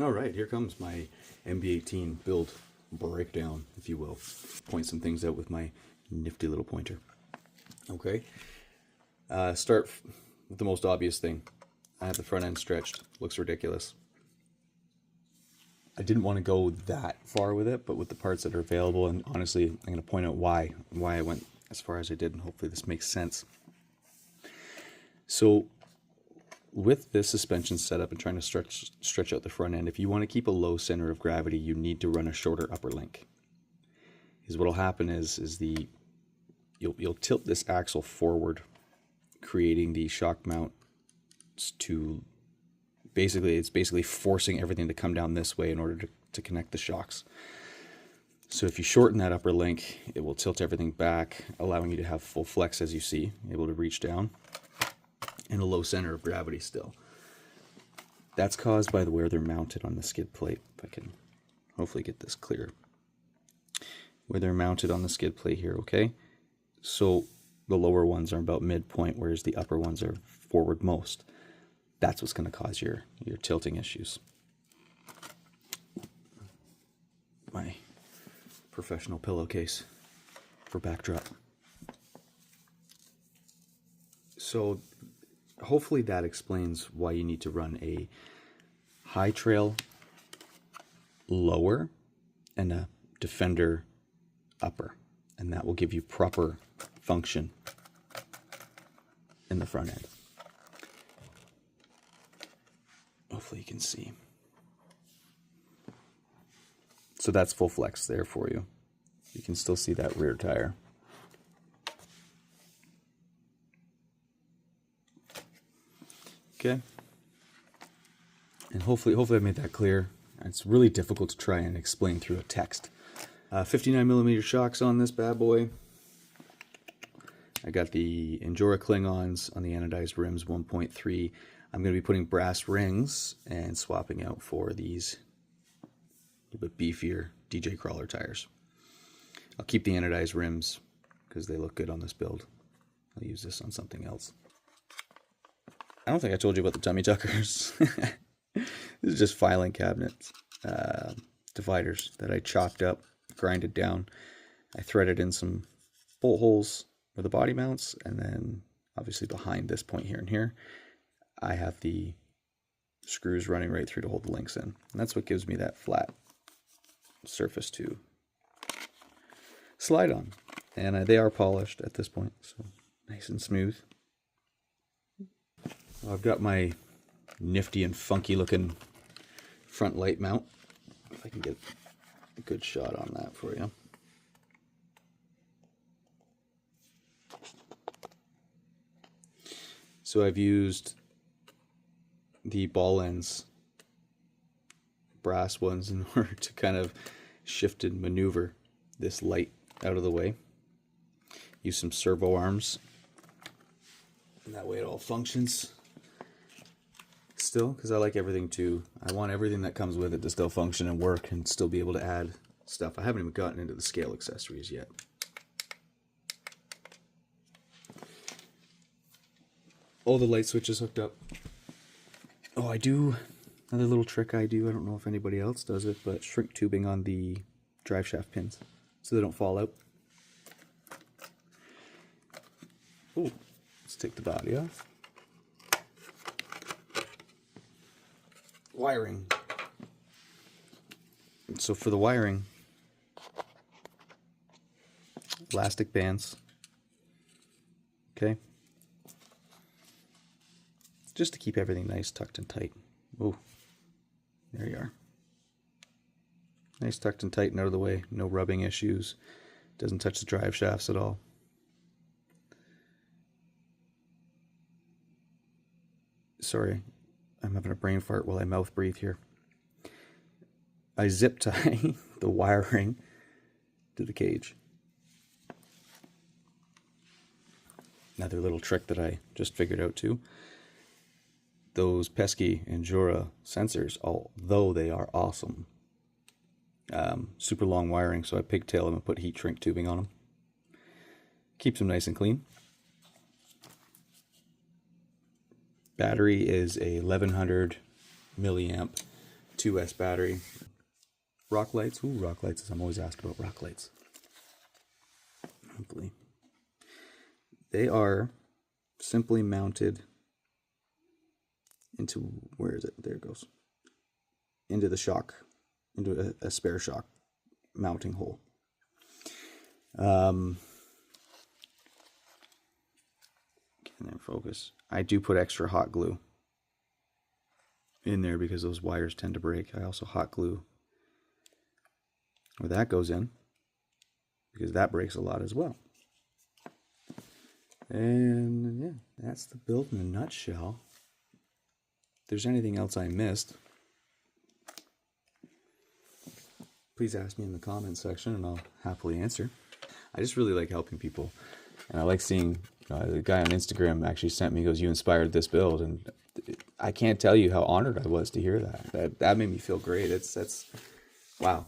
All right, here comes my MB18 build breakdown, if you will. Point some things out with my nifty little pointer. Okay, start with the most obvious thing. I have the front end stretched. Looks ridiculous. I didn't want to go that far with it, but with the parts that are available, and honestly, I'm going to point out why I went as far as I did, and hopefully this makes sense. So, with this suspension setup and trying to stretch out the front end, if you want to keep a low center of gravity, you need to run a shorter upper link. Because what'll happen is you'll tilt this axle forward, creating the shock mount to basically forcing everything to come down this way in order to connect the shocks. So if you shorten that upper link, it will tilt everything back, allowing you to have full flex, as you see, able to reach down, and a low center of gravity still. That's caused by where they're mounted on the skid plate. If I can hopefully get this clear. Where they're mounted on the skid plate here, okay? So the lower ones are about midpoint, whereas the upper ones are forward most. That's what's going to cause your tilting issues. My professional pillowcase for backdrop. So hopefully that explains why you need to run a high trail lower and a defender upper, and that will give you proper function in the front end. Hopefully you can see. So that's full flex there for you. You can still see that rear tire. Okay. And hopefully I made that clear. It's really difficult to try and explain through a text. 59mm shocks on this bad boy. I got the Endura Klingons on the anodized rims 1.3. I'm going to be putting brass rings and swapping out for these a little bit beefier DJ Crawler tires. I'll keep the anodized rims because they look good on this build. I'll use this on something else. I don't think I told you about the tummy tuckers. This is just filing cabinets, dividers that I chopped up, grinded down. I threaded in some bolt holes for the body mounts, and then obviously behind this point here and here, I have the screws running right through to hold the links in. And that's what gives me that flat surface to slide on. And they are polished at this point, so nice and smooth. I've got my nifty and funky looking front light mount. If I can get a good shot on that for you. So I've used the ball ends, brass ones, in order to kind of shift and maneuver this light out of the way. Use some servo arms, and that way it all functions still, because I like everything to, I want everything that comes with it to still function and work and still be able to add stuff. I haven't even gotten into the scale accessories yet. All the light switches hooked up. Oh, I do, another little trick I do, I don't know if anybody else does it, but shrink tubing on the drive shaft pins so they don't fall out. Oh, let's take the body off. Wiring. So for the wiring, elastic bands. Okay. Just to keep everything nice, tucked and tight. Oh, there you are. Nice tucked and tight and out of the way. No rubbing issues. Doesn't touch the drive shafts at all. Sorry, I'm having a brain fart while I mouth breathe here. I zip tie the wiring to the cage. Another little trick that I just figured out too. Those pesky Endura sensors, although they are awesome, super long wiring, so I pigtail them and put heat shrink tubing on them. Keeps them nice and clean. Battery is a 1100 milliamp 2S battery. Rock lights. Ooh, rock lights. I'm always asked about rock lights. Hopefully. They are simply mounted into, where is it? There it goes. Into the shock, into a spare shock mounting hole. Can there focus? I do put extra hot glue in there because those wires tend to break. I also hot glue where that goes in because that breaks a lot as well. And yeah, that's the build in a nutshell. If there's anything else I missed, please ask me in the comments section and I'll happily answer. I just really like helping people. And I like seeing, the guy on Instagram actually sent me, goes, "You inspired this build." And I can't tell you how honored I was to hear that. That made me feel great. That's wow.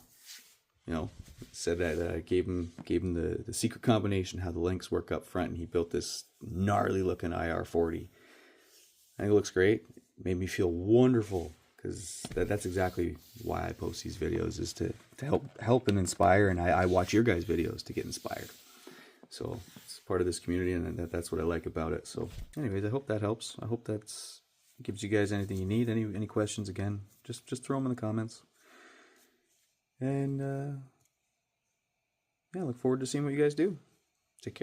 Said that I gave him the secret combination, how the links work up front, and he built this gnarly looking IR40. I think it looks great. It made me feel wonderful because that's exactly why I post these videos, is to help and inspire, and I watch your guys' videos to get inspired. So it's part of this community, and that's what I like about it. So anyways, I hope that helps. I hope that gives you guys anything you need. Any questions, again, just throw them in the comments. And yeah, look forward to seeing what you guys do. Take care.